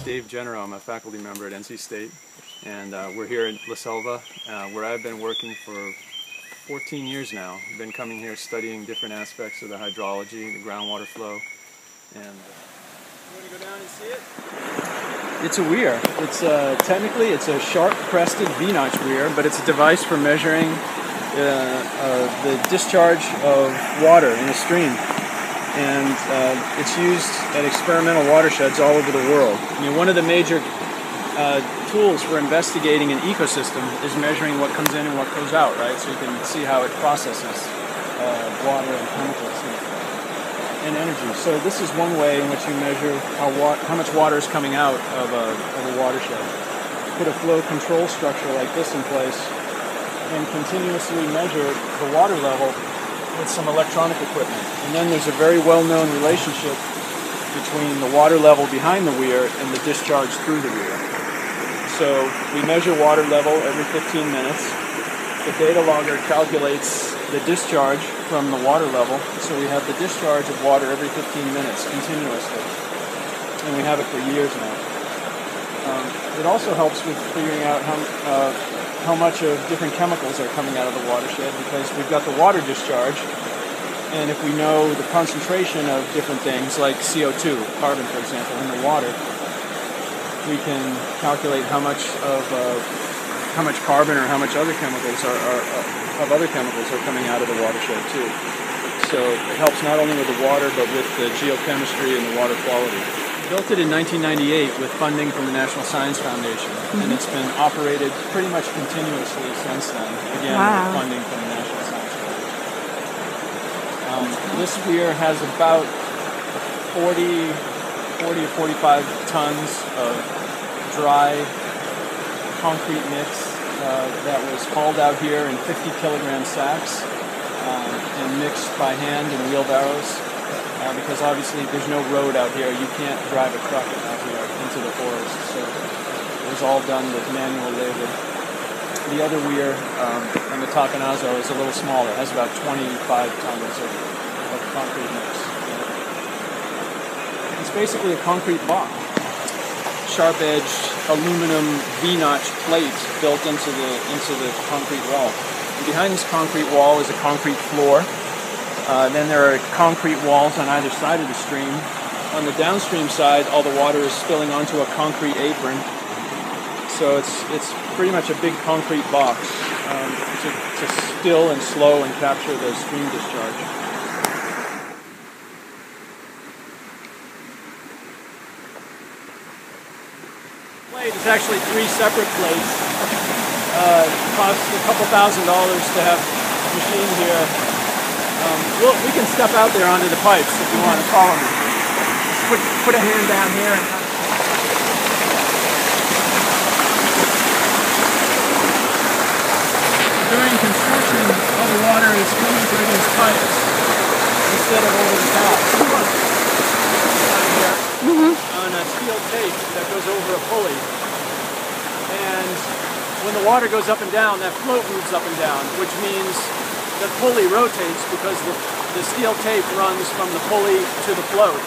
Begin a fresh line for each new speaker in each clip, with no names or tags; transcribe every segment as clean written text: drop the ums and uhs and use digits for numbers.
Dave Genereux. I'm a faculty member at NC State, and we're here in La Selva, where I've been working for 14 years now. I've been coming here studying different aspects of the hydrology, the groundwater flow, and you want to go down and see it? It's a weir. It's technically it's a sharp-crested V-notch weir, but it's a device for measuring the discharge of water in a stream. And it's used at experimental watersheds all over the world. I mean, one of the major tools for investigating an ecosystem is measuring what comes in and what goes out, right? So you can see how it processes water and chemicals and energy. So this is one way in which you measure how much water is coming out of a watershed. Put a flow control structure like this in place and continuously measure the water level with some electronic equipment. And then there's a very well-known relationship between the water level behind the weir and the discharge through the weir. So we measure water level every 15 minutes. The data logger calculates the discharge from the water level, so we have the discharge of water every 15 minutes continuously. And we have it for years now. It also helps with figuring out how much of different chemicals are coming out of the watershed, because we've got the water discharge, and if we know the concentration of different things like CO2, carbon for example, in the water, we can calculate how much carbon or how much other chemicals are coming out of the watershed too. So it helps not only with the water but with the geochemistry and the water quality. Built it in 1998 with funding from the National Science Foundation, and it's been operated pretty much continuously since then, again with funding from the National Science Foundation. This weir has about 40 or 45 tons of dry concrete mix that was hauled out here in 50-kilogram sacks and mixed by hand in wheelbarrows. Because obviously there's no road out here. You can't drive a truck out here into the forest. So it was all done with manual labor. The other weir on the Takanazo is a little smaller. It has about 25 tons of concrete mix. It's basically a concrete block. Sharp-edged aluminum V-notch plate built into the concrete wall. And behind this concrete wall is a concrete floor. Then there are concrete walls on either side of the stream. On the downstream side, all the water is spilling onto a concrete apron. So it's pretty much a big concrete box to still and slow and capture the stream discharge. Plate is actually 3 separate plates. It costs a couple $1,000s to have a machine here. We can step out there onto the pipes if you want to follow me. Put a hand down here. During construction, all the water is coming through these pipes instead of over the top. On a steel tape that goes over a pulley. And when the water goes up and down, that float moves up and down, which means the pulley rotates because the steel tape runs from the pulley to the float.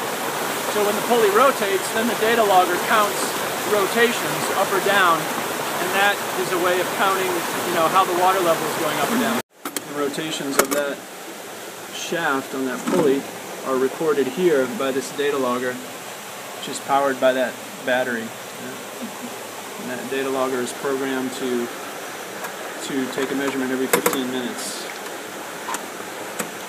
So when the pulley rotates, then the data logger counts rotations up or down, and that is a way of counting, how the water level is going up or down. The rotations of that shaft on that pulley are recorded here by this data logger, which is powered by that battery. And that data logger is programmed to take a measurement every 15 minutes.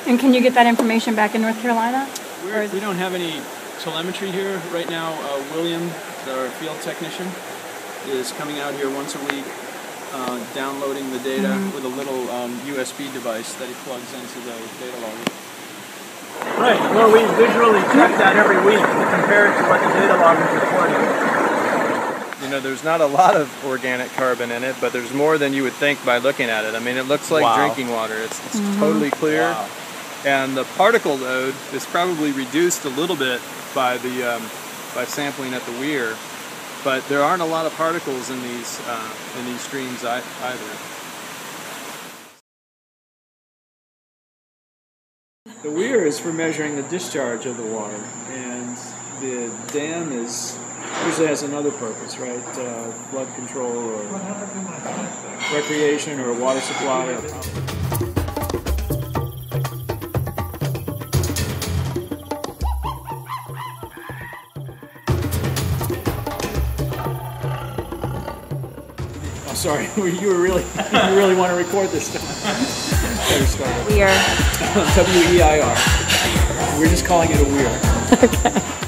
And can you get that information back in North Carolina?
We don't have any telemetry here right now. William, our field technician, is coming out here once a week, downloading the data with a little USB device that he plugs into the data logger. Right, well we visually check that every week to compare it to what the data logger is reporting. There's not a lot of organic carbon in it, but there's more than you would think by looking at it. I mean, it looks like drinking water. It's totally clear. Wow. And the particle load is probably reduced a little bit by by sampling at the weir, but there aren't a lot of particles in these streams either. The weir is for measuring the discharge of the water, and the dam is Usually has another purpose, right? Flood control or recreation or water supply. Oh, sorry, you really want to record this stuff.
Weir.
W-E-I-R. We're just calling it a Weir.
Okay.